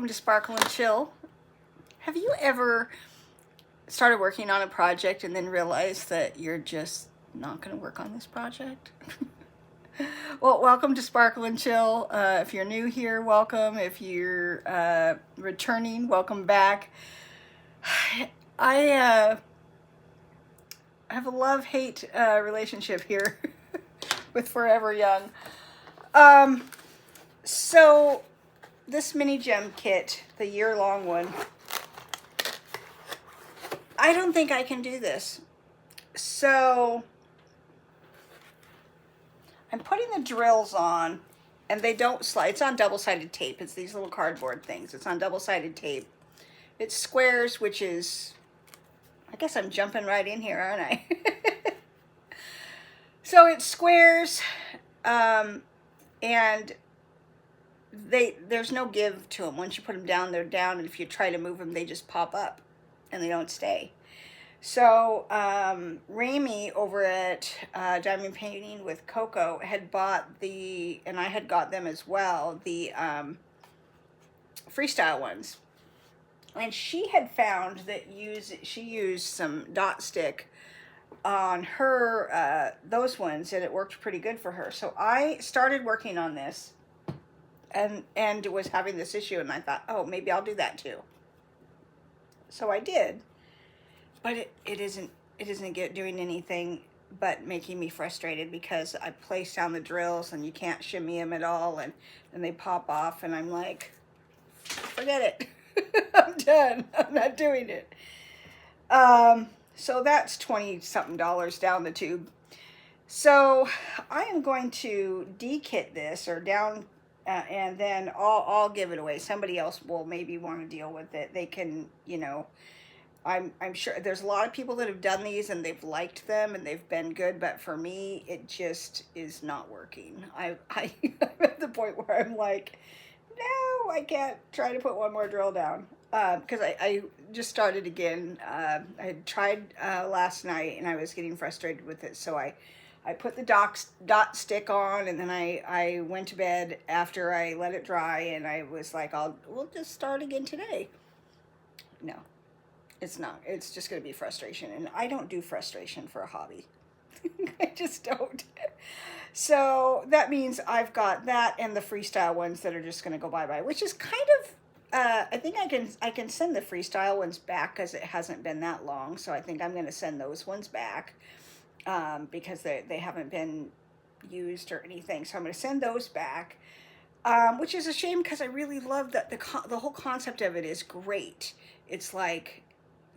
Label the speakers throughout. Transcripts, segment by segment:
Speaker 1: to Sparkle and Chill. Have you ever started working on a project and then realized that you're just not going to work on this project? Well, welcome to Sparkle and Chill. If you're new here, welcome. If you're returning, welcome back. I have a love-hate relationship here with Forever Young. So this mini gem kit, the year-long one, I don't think I can do this. So I'm putting the drills on, and they don't slide. It's on double-sided tape. It's these little cardboard things. It's on double-sided tape. It's squares, which is, I guess I'm jumping right in here, aren't I? So it's squares, and there's no give to them. Once you put them down, they're down, and if you try to move them, they just pop up, and they don't stay. So Rami over at Diamond Painting with Coco had bought and I had got them as well, the freestyle ones. And she had found that she used some dot stick on her, those ones, and it worked pretty good for her. So I started working on this and was having this issue, and I thought, oh, maybe I'll do that too. So I did. But it isn't doing anything but making me frustrated, because I place down the drills and you can't shimmy them at all, and they pop off, and I'm like, forget it. I'm done. I'm not doing it. So that's $20-something down the tube. So I am going to de-kit this or down, and then I'll give it away. Somebody else will maybe want to deal with it. They can, I'm sure there's a lot of people that have done these and they've liked them and they've been good, but for me, it just is not working. I'm at the point where I'm like, no, I can't try to put one more drill down, because I just started again. I had tried last night and I was getting frustrated with it, so I put the dot stick on, and then I went to bed after I let it dry, and I was like, we'll just start again today. No. It's not. It's just going to be frustration. And I don't do frustration for a hobby. I just don't. So that means I've got that and the freestyle ones that are just going to go bye-bye, which is kind of, I think I can send the freestyle ones back because it hasn't been that long. So I think I'm going to send those ones back because they haven't been used or anything. So I'm going to send those back, which is a shame because I really love that the whole concept of it is great. It's like,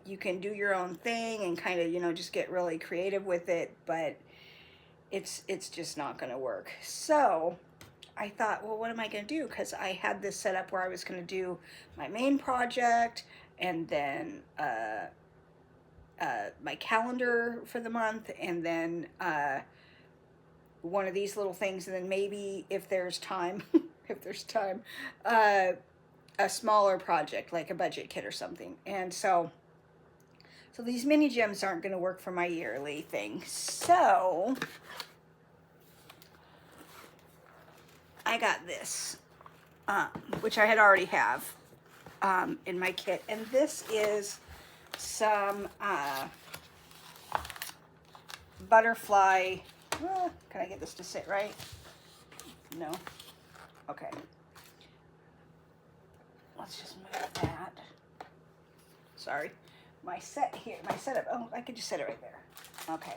Speaker 1: you can do your own thing and kind of, just get really creative with it, but it's just not going to work. So I thought, well, what am I going to do? Because I had this set up where I was going to do my main project, and then my calendar for the month, and then one of these little things, and then maybe if there's time, a smaller project like a budget kit or something. And so these mini gems aren't going to work for my yearly thing. So I got this, which I had already have in my kit. And this is some butterfly. Can I get this to sit right? No? Okay. Let's just move that. Sorry. My setup, oh, I could just set it right there. Okay.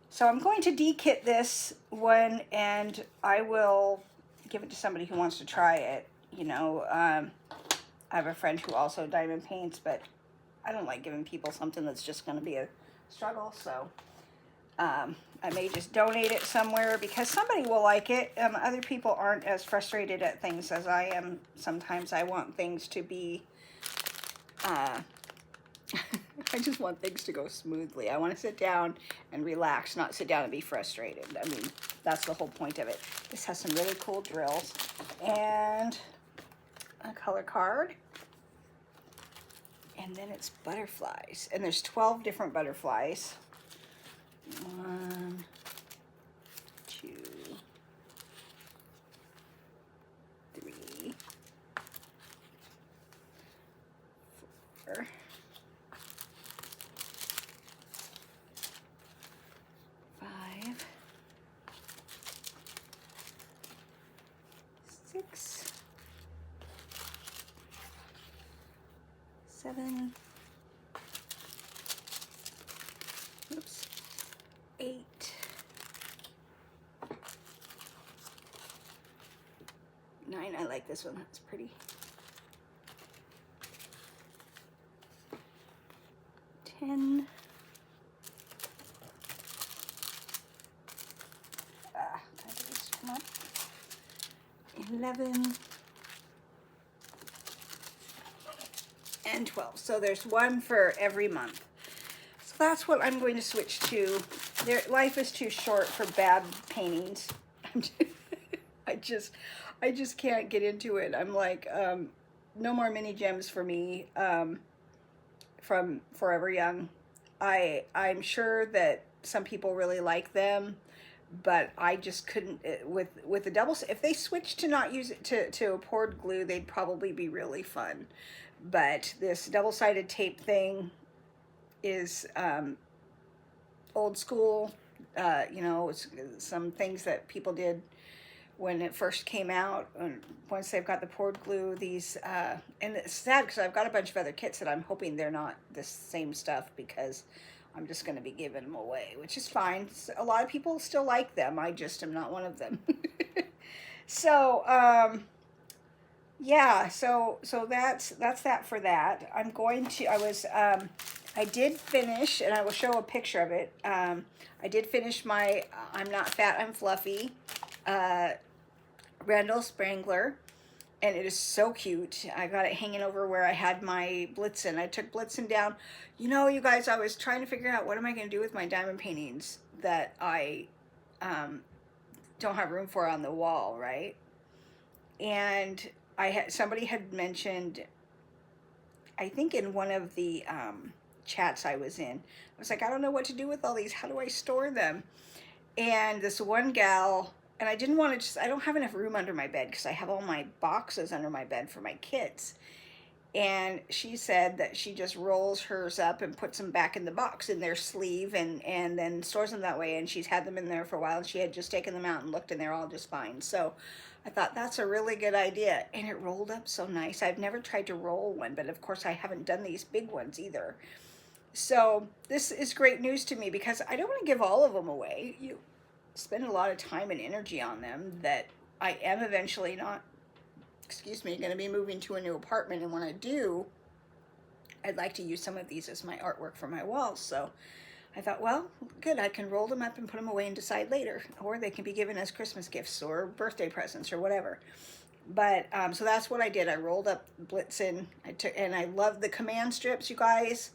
Speaker 1: So I'm going to de-kit this one, and I will give it to somebody who wants to try it. I have a friend who also diamond paints, but I don't like giving people something that's just going to be a struggle. So I may just donate it somewhere because somebody will like it. Other people aren't as frustrated at things as I am. Sometimes I want things to be I just want things to go smoothly. I want to sit down and relax, not sit down and be frustrated. I mean, that's the whole point of it. This has some really cool drills and a color card. And then it's butterflies. And there's 12 different butterflies. 1, 2, 3, 5, 6, 7, oops, 8, 9. I like this one. That's pretty. 10. Come on. 11. And 12. So there's one for every month. So that's what I'm going to switch to. Life is too short for bad paintings. I just can't get into it. I'm like, no more mini gems for me, from Forever Young. I'm sure that some people really like them, but I just couldn't, with the double, if they switched to not use it to a poured glue, they'd probably be really fun. But this double-sided tape thing is old school. You know, it's some things that people did when it first came out. And once they've got the poured glue, these, and it's sad because I've got a bunch of other kits that I'm hoping they're not the same stuff, because I'm just going to be giving them away, which is fine. A lot of people still like them. I just am not one of them. So, yeah, so that's that for that. I'm going to, I did finish, and I will show a picture of it. I did finish my I'm Not Fat, I'm Fluffy Randall Spangler, and it is so cute. I got it hanging over where I had my Blitzen. I took Blitzen down. You know, you guys, I was trying to figure out what am I going to do with my diamond paintings that I don't have room for on the wall, right? And somebody had mentioned, I think in one of the chats I was in, I was like, I don't know what to do with all these. How do I store them? And this one gal, and I didn't want to I don't have enough room under my bed because I have all my boxes under my bed for my kids. And she said that she just rolls hers up and puts them back in the box in their sleeve, and then stores them that way. And she's had them in there for a while, and she had just taken them out and looked, and they're all just fine. So I thought that's a really good idea. And it rolled up so nice. I've never tried to roll one, but of course I haven't done these big ones either. So this is great news to me because I don't want to give all of them away. You spend a lot of time and energy on them that I am eventually not, excuse me, going to be moving to a new apartment. And when I do, I'd like to use some of these as my artwork for my walls. So I thought, well, good, I can roll them up and put them away and decide later, or they can be given as Christmas gifts or birthday presents or whatever. But so that's what I did. I rolled up Blitzen. And I love the command strips, you guys,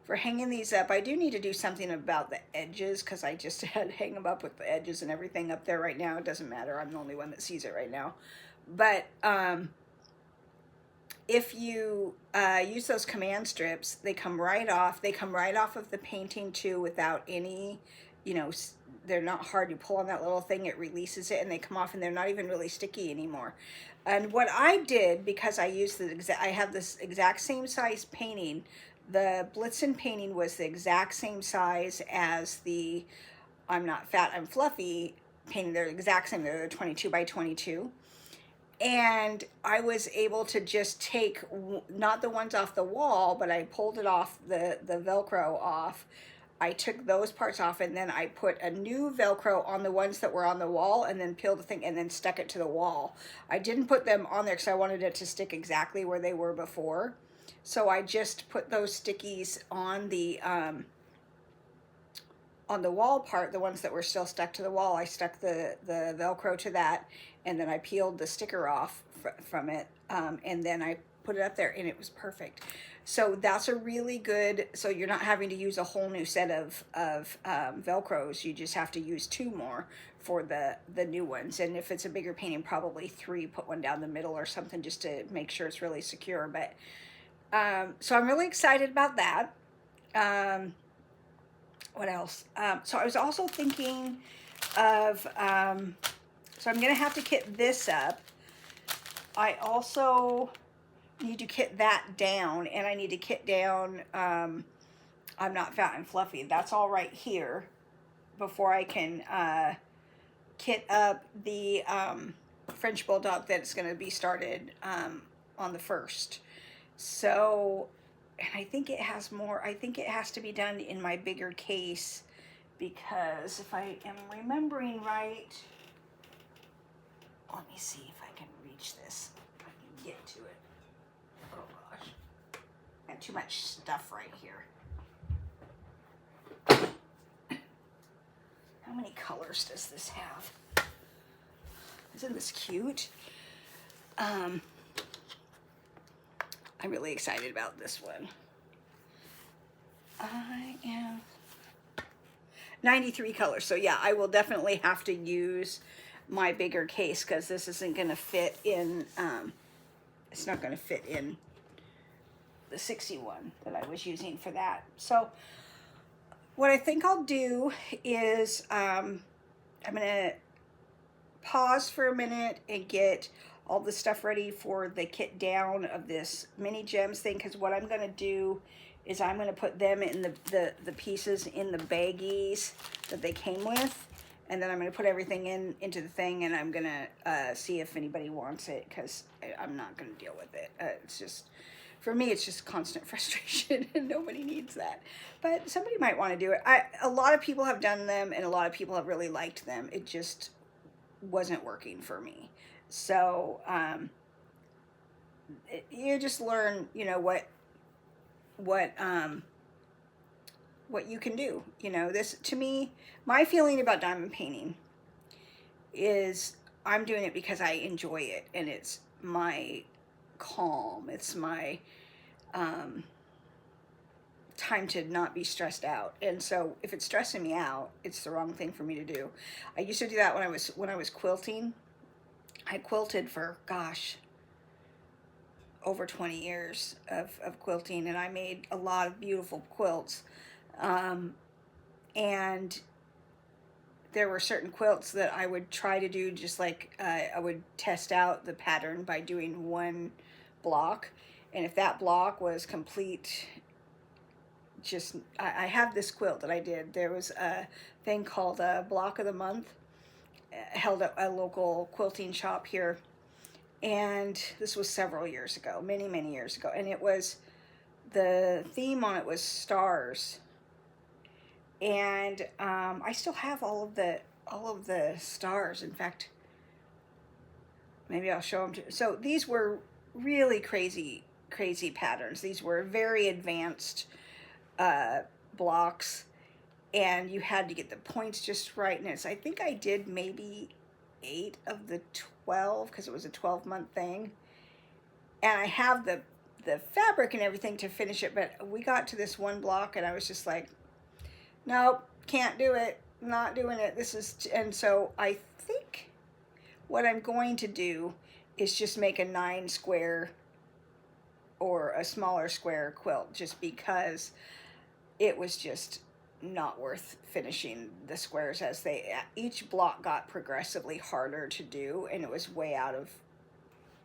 Speaker 1: for hanging these up. I do need to do something about the edges because I just had to hang them up with the edges and everything up there right now. It doesn't matter. I'm the only one that sees it right now. But if you use those command strips, they come right off. They come right off of the painting too, without any, you know, they're not hard. You pull on that little thing, it releases it, and they come off, and they're not even really sticky anymore. And what I did, because I used I have this exact same size painting. The Blitzen painting was the exact same size as the I'm Not Fat, I'm Fluffy painting. They're the exact same. They're 22 by 22. And I was able to just take, not the ones off the wall, but I pulled it off, the Velcro off. I took those parts off, and then I put a new Velcro on the ones that were on the wall, and then peeled the thing and then stuck it to the wall. I didn't put them on there because I wanted it to stick exactly where they were before. So I just put those stickies on the wall part, the ones that were still stuck to the wall. I stuck the Velcro to that, and then I peeled the sticker off from it, and then I put it up there, and it was perfect. So that's a really good, so you're not having to use a whole new set of Velcros. You just have to use 2 more for the new ones. And if it's a bigger painting, probably 3, put one down the middle or something just to make sure it's really secure. But so I'm really excited about that. What else? So I was also thinking of, so I'm going to have to kit this up. I also need to kit that down, and I need to kit down, I'm Not Fat and Fluffy. That's all right here before I can kit up the French Bulldog that's going to be started on the 1st. So, and I think it has more, I think it has to be done in my bigger case, because if I am remembering right, let me see if I can reach this. If I can get to it. Oh gosh. I have too much stuff right here. How many colors does this have? Isn't this cute? I'm really excited about this one. I am 93 colors. So yeah, I will definitely have to use my bigger case, because this isn't going to fit in, it's not going to fit in the 61 that I was using for that. So what I think I'll do is I'm going to pause for a minute and get all the stuff ready for the kit down of this mini gems thing, because what I'm going to do is I'm going to put them in the pieces in the baggies that they came with, and then I'm going to put everything into the thing, and I'm going to see if anybody wants it, because I'm not going to deal with it. It's just, for me, it's just constant frustration, and nobody needs that. But somebody might want to do it. A lot of people have done them, and a lot of people have really liked them. It just wasn't working for me. So you just learn, you know, what you can do. You know, this, to me, my feeling about diamond painting is I'm doing it because I enjoy it, and it's my calm. It's my time to not be stressed out. And so if it's stressing me out, it's the wrong thing for me to do. I used to do that when I was quilting. I quilted for, gosh, over 20 years of quilting, and I made a lot of beautiful quilts. And there were certain quilts that I would try to do, just like I would test out the pattern by doing one block. And if that block was complete, just, I have this quilt that I did. There was a thing called a Block of the Month, held at a local quilting shop here. And this was several years ago, many, many years ago. And it was, the theme on it was stars. And I still have all of the stars. In fact, maybe I'll show them to you. So these were really crazy patterns. These were very advanced blocks, and you had to get the points just right. And I think I did maybe 8 of the 12, because it was a 12-month thing. And I have the fabric and everything to finish it, but we got to this one block and I was just like, nope, can't do it, not doing it. This is, and so I think what I'm going to do is just make a 9 square or a smaller square quilt, just because it was just not worth finishing the squares, as each block got progressively harder to do, and it was way out of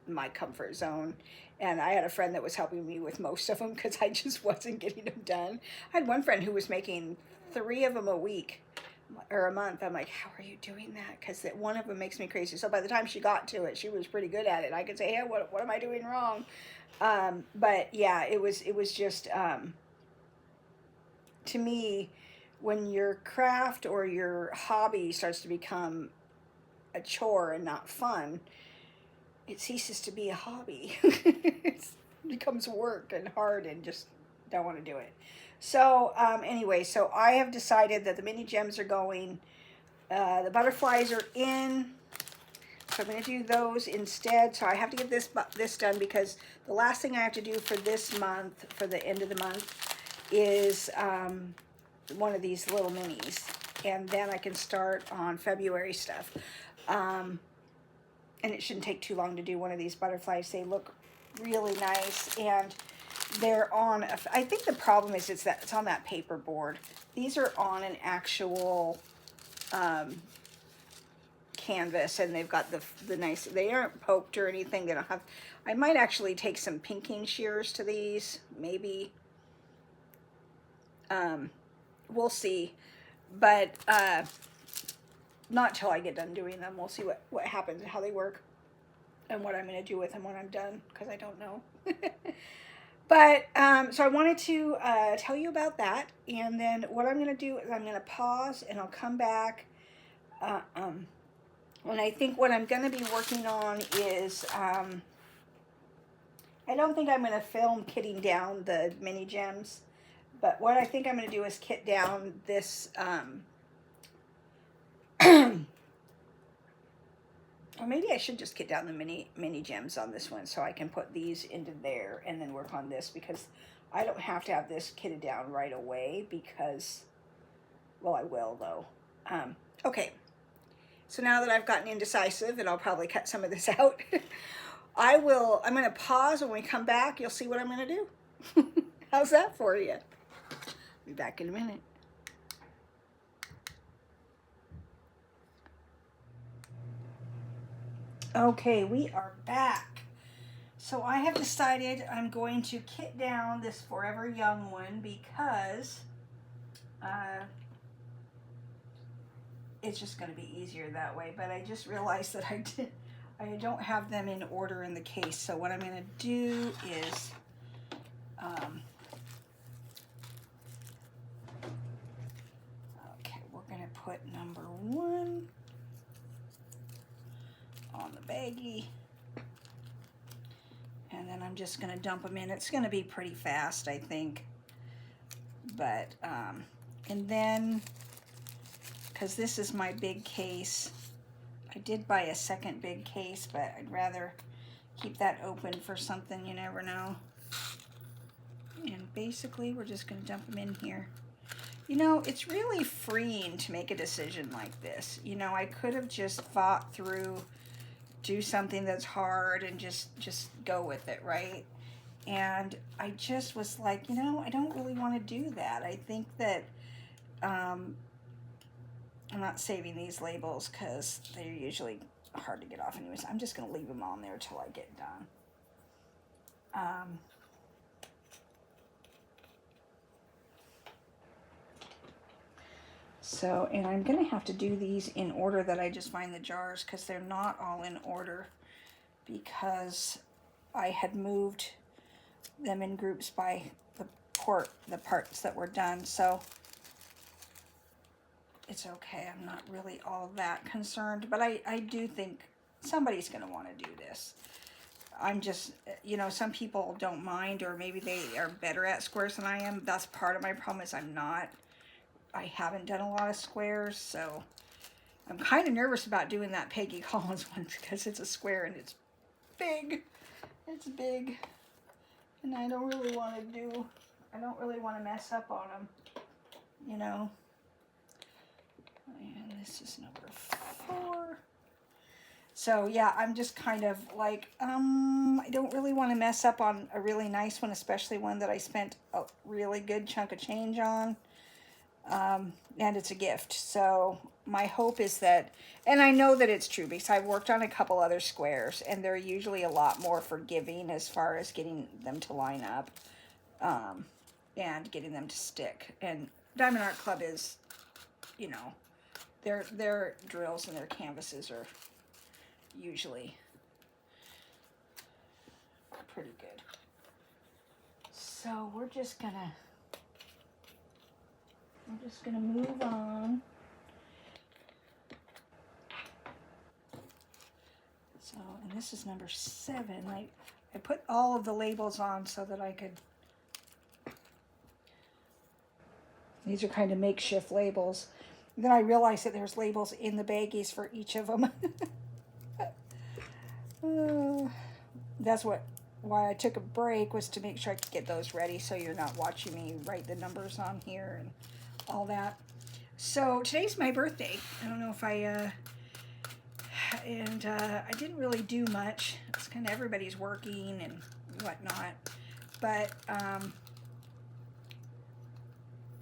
Speaker 1: my comfort zone. And I had a friend that was helping me with most of them, because I just wasn't getting them done. I had one friend who was making 3 of them a week or a month. I'm like, how are you doing that? Because one of them makes me crazy. So by the time she got to it, she was pretty good at it. I could say, hey, what am I doing wrong? But yeah, it was just, to me, when your craft or your hobby starts to become a chore and not fun, it ceases to be a hobby. It becomes work and hard, and just don't want to do it. So anyway, so I have decided that the mini gems are going, the butterflies are in, so I'm going to do those instead. So I have to get this done, because the last thing I have to do for this month, for the end of the month, is one of these little minis, and then I can start on February stuff. And it shouldn't take too long to do one of these butterflies. They look really nice, and they're on, I think the problem is it's on that paper board. These are on an actual canvas, and they've got the nice, they aren't poked or anything. They don't have, I might actually take some pinking shears to these, maybe. We'll see, but not till I get done doing them. We'll see what happens and how they work and what I'm going to do with them when I'm done, because I don't know. But so I wanted to tell you about that, and then what I'm going to do is I'm going to pause and I'll come back. And I think what I'm going to be working on is, I don't think I'm going to film kitting down the mini gems, but what I think I'm going to do is kit down this, or maybe I should just kit down the mini gems on this one so I can put these into there and then work on this, because I don't have to have this kitted down right away because, well, I will though. Okay, so now that I've gotten indecisive, and I'll probably cut some of this out, I'm going to pause. When we come back, you'll see what I'm going to do. How's that for you? Be back in a minute. Okay, we are back. So I have decided I'm going to kit down this Forever Young one because it's just going to be easier that way. But I just realized that I don't have them in order in the case. So what I'm going to do is okay, we're going to put number 1 on the baggie, and then I'm just going to dump them in. It's going to be pretty fast, I think, but and then, because this is my big case, I did buy a second big case, but I'd rather keep that open for something, you never know. And basically we're just going to dump them in here. You know, it's really freeing to make a decision like this. You know, I could have just fought through, do something that's hard, and just go with it, right? And I just was like, you know, I don't really want to do that. I think that I'm not saving these labels because they're usually hard to get off anyways. I'm just going to leave them on there till I get done. So, and I'm going to have to do these in order that I just find the jars, because they're not all in order, because I had moved them in groups by the parts that were done. So it's okay. I'm not really all that concerned, but I do think somebody's going to want to do this. I'm just, you know, some people don't mind, or maybe they are better at squares than I am. That's part of my problem, is I'm not. I haven't done a lot of squares, so I'm kind of nervous about doing that Peggy Collins one because it's a square and it's big. It's big, and I don't really want to mess up on them, you know. And this is number 4. So yeah, I'm just kind of like, I don't really want to mess up on a really nice one, especially one that I spent a really good chunk of change on. And it's a gift. So my hope is that, and I know that it's true because I've worked on a couple other squares, and they're usually a lot more forgiving as far as getting them to line up, and getting them to stick. And Diamond Art Club is, you know, their drills and their canvases are usually pretty good. So we're just gonna move on. So, and this is number 7. I put all of the labels on so that I could, these are kind of makeshift labels. Then I realized that there's labels in the baggies for each of them. That's why I took a break, was to make sure I could get those ready, so you're not watching me write the numbers on here and all that. So today's my birthday. I don't know if I didn't really do much. It's kind of, everybody's working and whatnot, but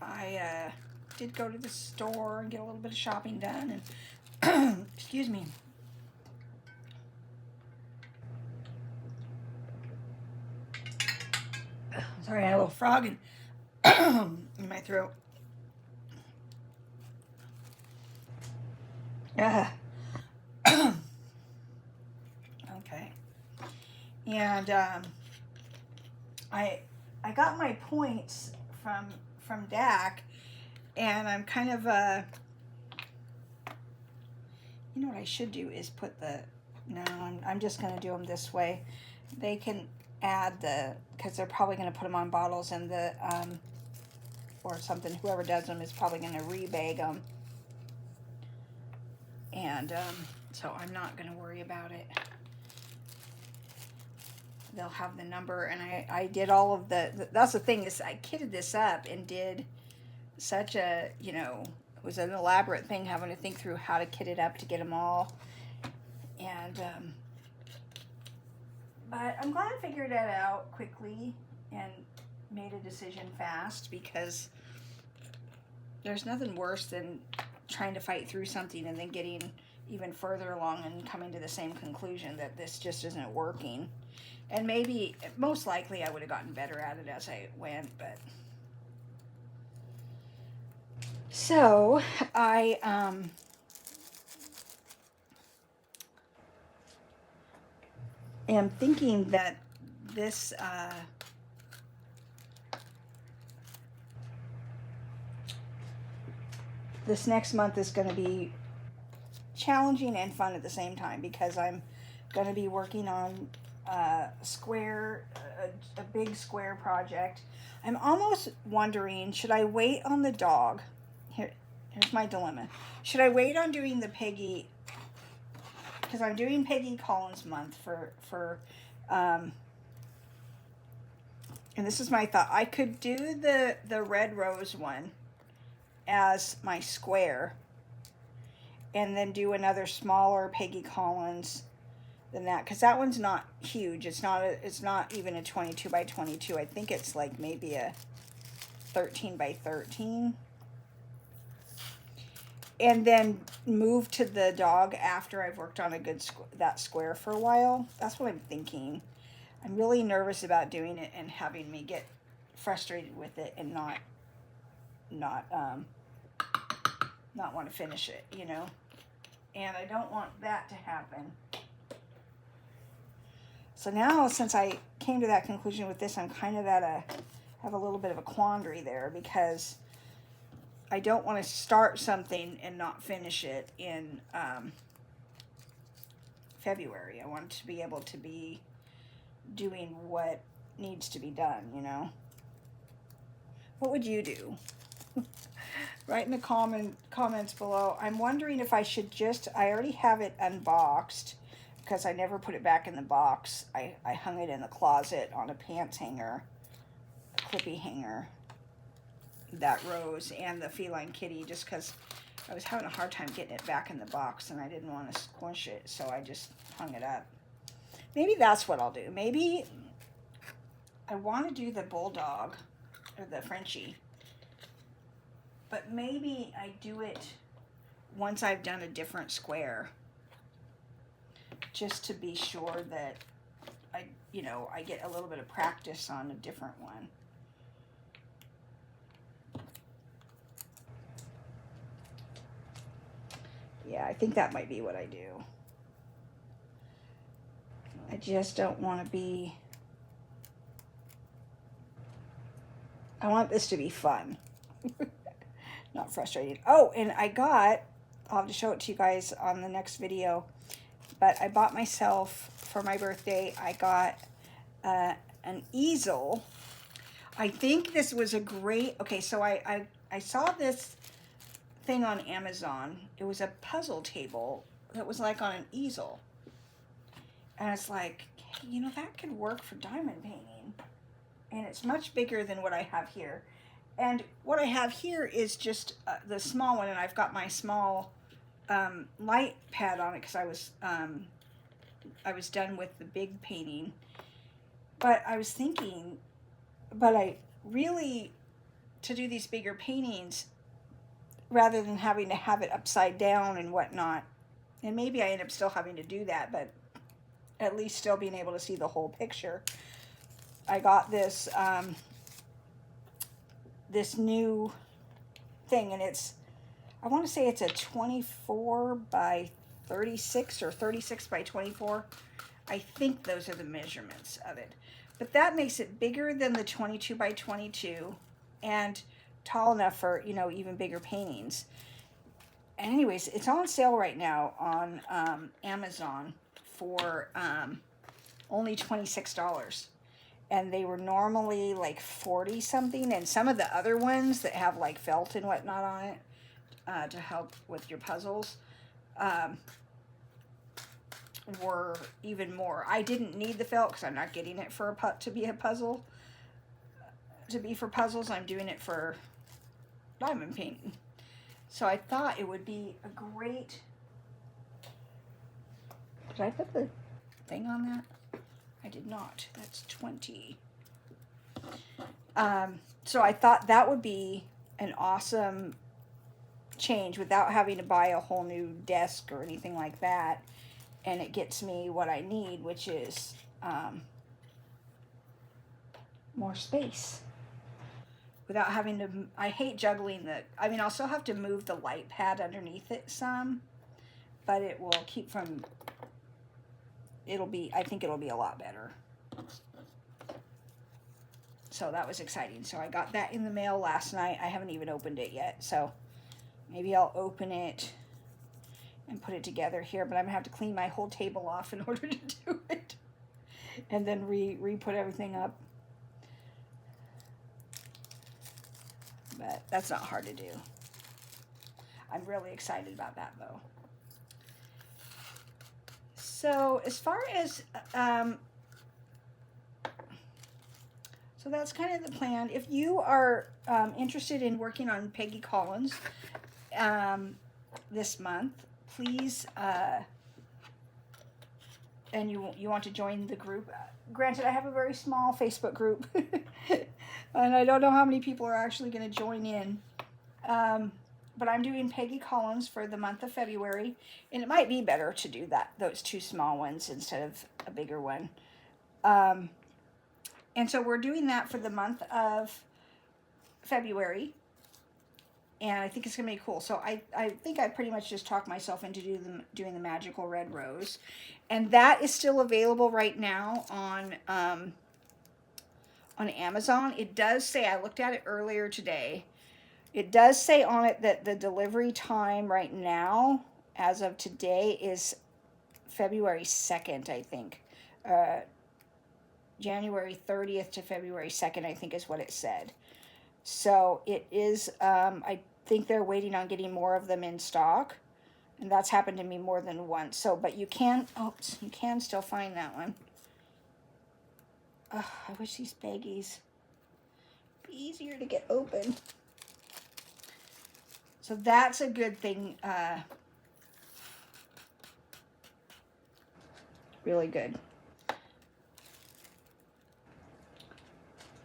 Speaker 1: I did go to the store and get a little bit of shopping done, Excuse me. Sorry, I had a little frog in my throat. Okay. And I got my points from DAC, and I'm kind of you know what I should do is put the, no, I'm just going to do them this way. They can add the, because they're probably going to put them on bottles, and the or something, whoever does them is probably going to rebag them, and so I'm not going to worry about it. They'll have the number, and I did all of that's the thing, is I kitted this up and did such a, you know, it was an elaborate thing having to think through how to kit it up to get them all. And but I'm glad I figured that out quickly and made a decision fast, because there's nothing worse than trying to fight through something and then getting even further along and coming to the same conclusion that this just isn't working. And maybe, most likely, I would have gotten better at it as I went, but... So, I am thinking that this this next month is going to be challenging and fun at the same time, because I'm going to be working on a big square project. I'm almost wondering, should I wait on the dog? Here's my dilemma. Should I wait on doing the Peggy, because I'm doing Peggy Collins month for and this is my thought. I could do the red rose one as my square, and then do another smaller Peggy Collins than that, because that one's not huge. It's not even a 22 by 22. I think it's like maybe a 13 by 13. And then move to the dog after I've worked on that square for a while. That's what I'm thinking. I'm really nervous about doing it and having me get frustrated with it and not want to finish it, you know. And I don't want that to happen. So now, since I came to that conclusion with this, I'm kind of have a little bit of a quandary there, because I don't want to start something and not finish it in February. I want to be able to be doing what needs to be done, you know. What would you do? Write in the comments below. I'm wondering if I should I already have it unboxed, because I never put it back in the box. I hung it in the closet on a pants hanger, a clippy hanger, that rose and the feline kitty, just because I was having a hard time getting it back in the box and I didn't want to squish it, so I just hung it up. Maybe that's what I'll do. Maybe I want to do the bulldog or the Frenchie, but maybe I do it once I've done a different square, just to be sure that I get a little bit of practice on a different one. Yeah, I think that might be what I do. I just don't want to be... I want this to be fun. Not frustrating. Oh, and I'll have to show it to you guys on the next video, but I bought myself, for my birthday, I got an easel. I think this was a great... Okay, so I saw this thing on Amazon. It was a puzzle table that was like on an easel, and it's like, hey, you know, that could work for diamond painting, and it's much bigger than what I have here. And what I have here is just the small one, and I've got my small light pad on it, because I was done with the big painting. But I was thinking, I really, to do these bigger paintings, rather than having to have it upside down and whatnot, And maybe I end up still having to do that, but at least still being able to see the whole picture. I got this this new thing, and I want to say it's a 24 by 36 or 36 by 24. I think those are the measurements of it. But that makes it bigger than the 22 by 22 and tall enough for, you know, even bigger paintings. And anyways, it's on sale right now on Amazon for only $26. And they were normally like 40 something. And some of the other ones that have like felt and whatnot on it to help with your puzzles were even more. I didn't need the felt because I'm not getting it for to be a puzzle. To be for puzzles, I'm doing it for diamond painting. So I thought it would be a great. Did I put the thing on that? I did not. That's 20. So I thought that would be an awesome change without having to buy a whole new desk or anything like that. And it gets me what I need, which is more space. Without having to, I hate juggling I mean, I'll still have to move the light pad underneath it some, but it will keep from, I think it'll be a lot better. So that was exciting. So I got that in the mail last night. I haven't even opened it yet. So maybe I'll open it and put it together here, but I'm gonna have to clean my whole table off in order to do it. And then re-put everything up. But that's not hard to do. I'm really excited about that though. So as far as, so that's kind of the plan. If you are interested in working on Peggy Collins this month, please, and you want to join the group. Granted, I have a very small Facebook group, and I don't know how many people are actually going to join in. But I'm doing Peggy Collins for the month of February, and it might be better to do those two small ones instead of a bigger one. And so we're doing that for the month of February. And I think it's going to be cool. So I think I pretty much just talked myself into doing the Magical Red Rose. And that is still available right now on Amazon. It does say, I looked at it earlier today, it does say on it that the delivery time right now, as of today, is February 2nd, I think. January 30th to February 2nd, I think is what it said. So it is, I think they're waiting on getting more of them in stock. And that's happened to me more than once. So, but you can still find that one. I wish these baggies be easier to get open. So that's a good thing. Really good.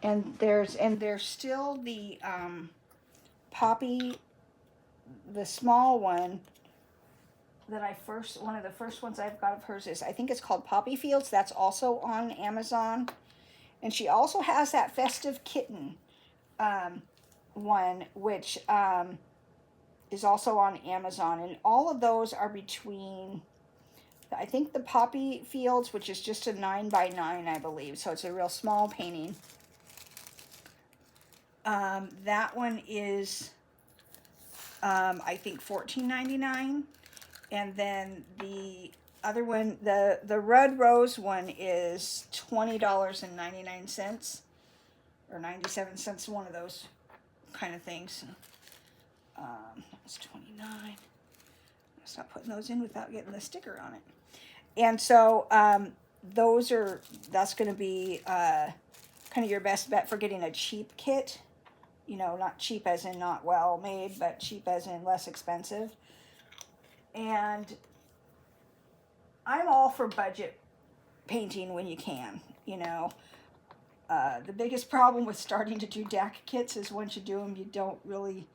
Speaker 1: And there's still the poppy, the small one that one of the first ones I've got of hers is, I think it's called Poppy Fields. That's also on Amazon. And she also has that Festive Kitten one, which is also on Amazon. And all of those are between, I think the Poppy Fields, which is just a 9 by 9, I believe. So it's a real small painting. That one is, I think $14.99. And then the other one, the Red Rose one, is $20.99 or 97 cents, one of those kind of things. That's $29. Let's not putting those in without getting the sticker on it. And so that's going to be kind of your best bet for getting a cheap kit. You know, not cheap as in not well made, but cheap as in less expensive. And I'm all for budget painting when you can, you know. The biggest problem with starting to do DAC kits is once you do them, you don't really,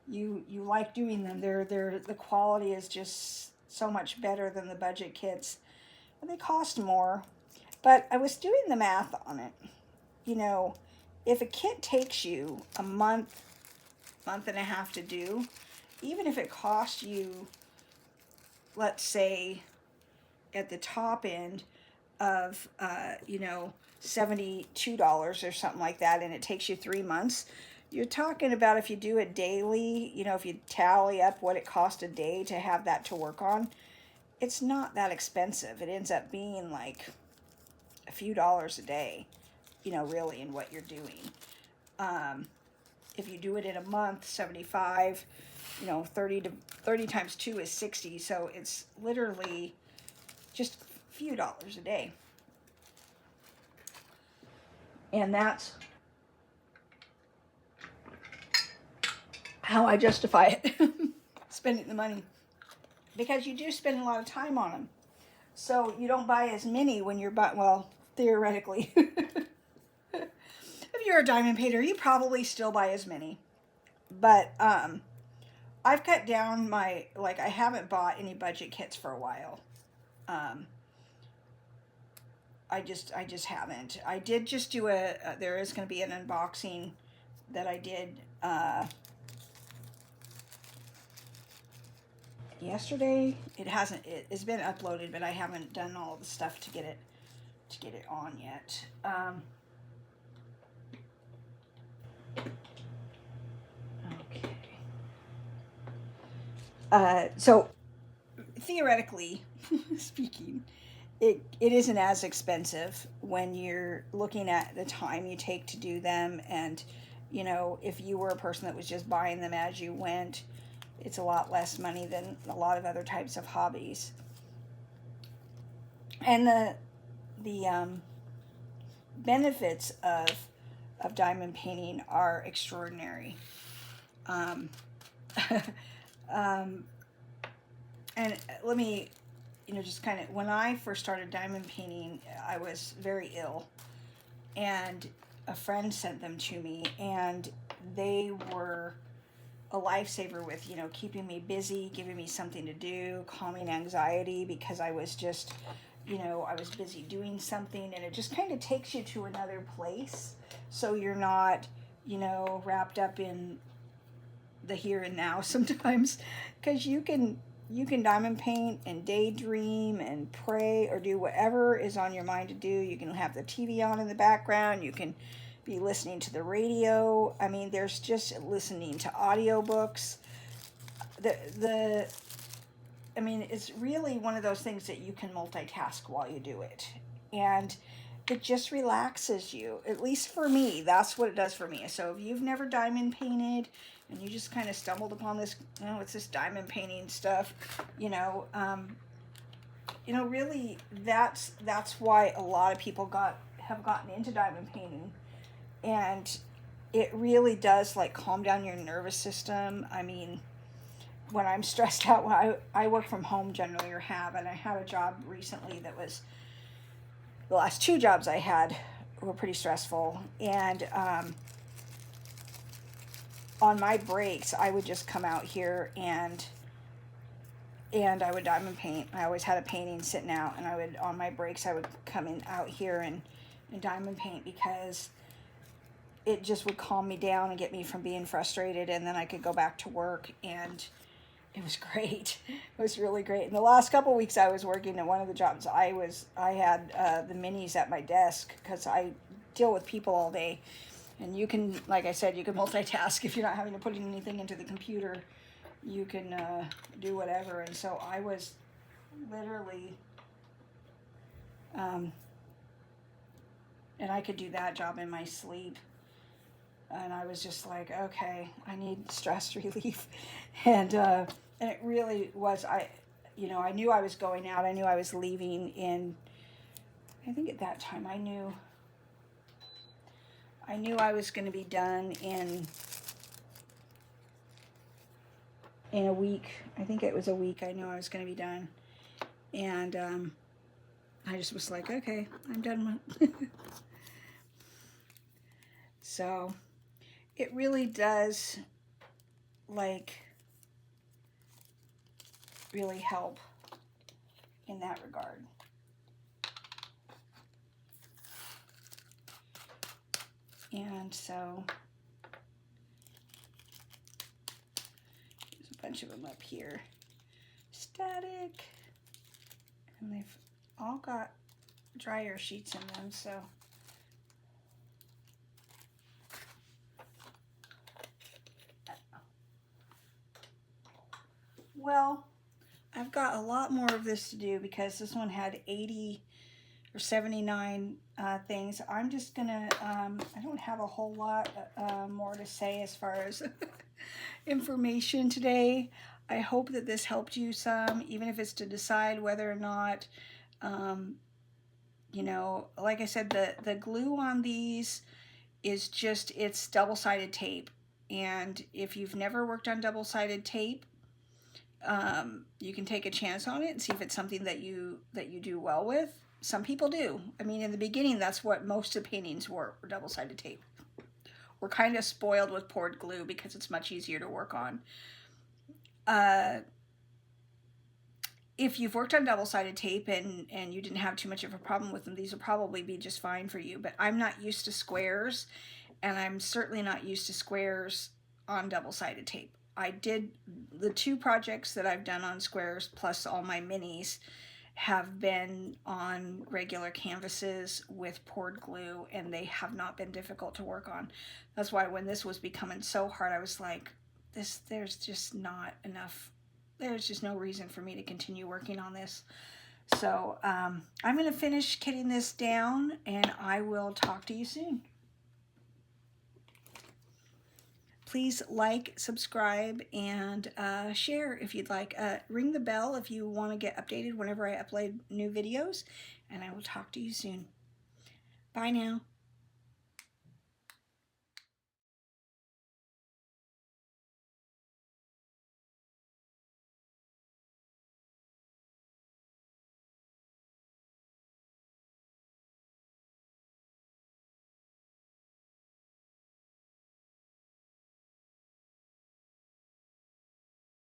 Speaker 1: you like doing them. The quality is just so much better than the budget kits. But they cost more. But I was doing the math on it. You know, if a kit takes you a month, month and a half to do, even if it costs you, let's say, at the top end of, you know, $72 or something like that, and it takes you 3 months, you're talking about, if you do it daily, you know, if you tally up what it costs a day to have that to work on, it's not that expensive. It ends up being like a few dollars a day, you know, really, in what you're doing. If you do it in a month, 75, you know, 30 times 2 is 60. So it's literally just a few dollars a day. And that's how I justify it, spending the money. Because you do spend a lot of time on them. So you don't buy as many when you're buying, well, theoretically. If you're a diamond painter, you probably still buy as many. But I've cut down my, like, I haven't bought any budget kits for a while. I just haven't. I did just do there is going to be an unboxing that I did yesterday. It's been uploaded, but I haven't done all the stuff to get it on yet. So theoretically speaking, it isn't as expensive when you're looking at the time you take to do them. And, you know, if you were a person that was just buying them as you went, it's a lot less money than a lot of other types of hobbies. And the benefits of diamond painting are extraordinary. And let me, you know, just kind of, when I first started diamond painting, I was very ill, and a friend sent them to me, and they were a lifesaver with, you know, keeping me busy, giving me something to do, calming anxiety, because I was just, you know, I was busy doing something, and it just kind of takes you to another place, so you're not, you know, wrapped up in the here and now sometimes, because you can diamond paint and daydream and pray or do whatever is on your mind to do. You can have the TV on in the background. You can be listening to the radio. I mean, there's just listening to audiobooks. I mean, it's really one of those things that you can multitask while you do it. And it just relaxes you. At least for me, that's what it does for me. So if you've never diamond painted and you just kind of stumbled upon this, you know, it's this diamond painting stuff, you know, really that's why a lot of people have gotten into diamond painting. And it really does, like, calm down your nervous system. I mean, when I'm stressed out, when I work from home generally, or have, and I had a job recently that was, the last 2 jobs I had were pretty stressful, and on my breaks, I would just come out here and I would diamond paint. I always had a painting sitting out, and on my breaks, I would come in out here and diamond paint, because it just would calm me down and get me from being frustrated, and then I could go back to work, and it was great. It was really great. In the last couple of weeks I was working at one of the jobs, I had the minis at my desk, because I deal with people all day. And you can, like I said, you can multitask. If you're not having to put anything into the computer, you can do whatever. And so I was literally, and I could do that job in my sleep. And I was just like, okay, I need stress relief. And it really was, I knew I was going out. I knew I was leaving in, I think at that time I knew I was going to be done in a week. I think it was a week. I knew I was going to be done. And I just was like, okay, I'm done with So it really does, like, really help in that regard. And so there's a bunch of them up here. Static. And they've all got dryer sheets in them, so. Well, I've got a lot more of this to do because this one had 80 or 79 things. I'm just gonna, I don't have a whole lot more to say as far as information today. I hope that this helped you some, even if it's to decide whether or not, you know, like I said, the glue on these is just, it's double-sided tape. And if you've never worked on double-sided tape, you can take a chance on it and see if it's something that you do well with. Some people do. I mean, in the beginning, that's what most of the paintings were double-sided tape. We're kind of spoiled with poured glue because it's much easier to work on. If you've worked on double-sided tape and you didn't have too much of a problem with them, these will probably be just fine for you. But I'm not used to squares, and I'm certainly not used to squares on double-sided tape. I did the 2 projects that I've done on squares plus all my minis have been on regular canvases with poured glue, and they have not been difficult to work on. That's why when this was becoming so hard, I was like, there's just not enough, there's just no reason for me to continue working on this. So I'm going to finish kitting this down, and I will talk to you soon. Please like, subscribe, and share if you'd like. Ring the bell if you want to get updated whenever I upload new videos, and I will talk to you soon. Bye now.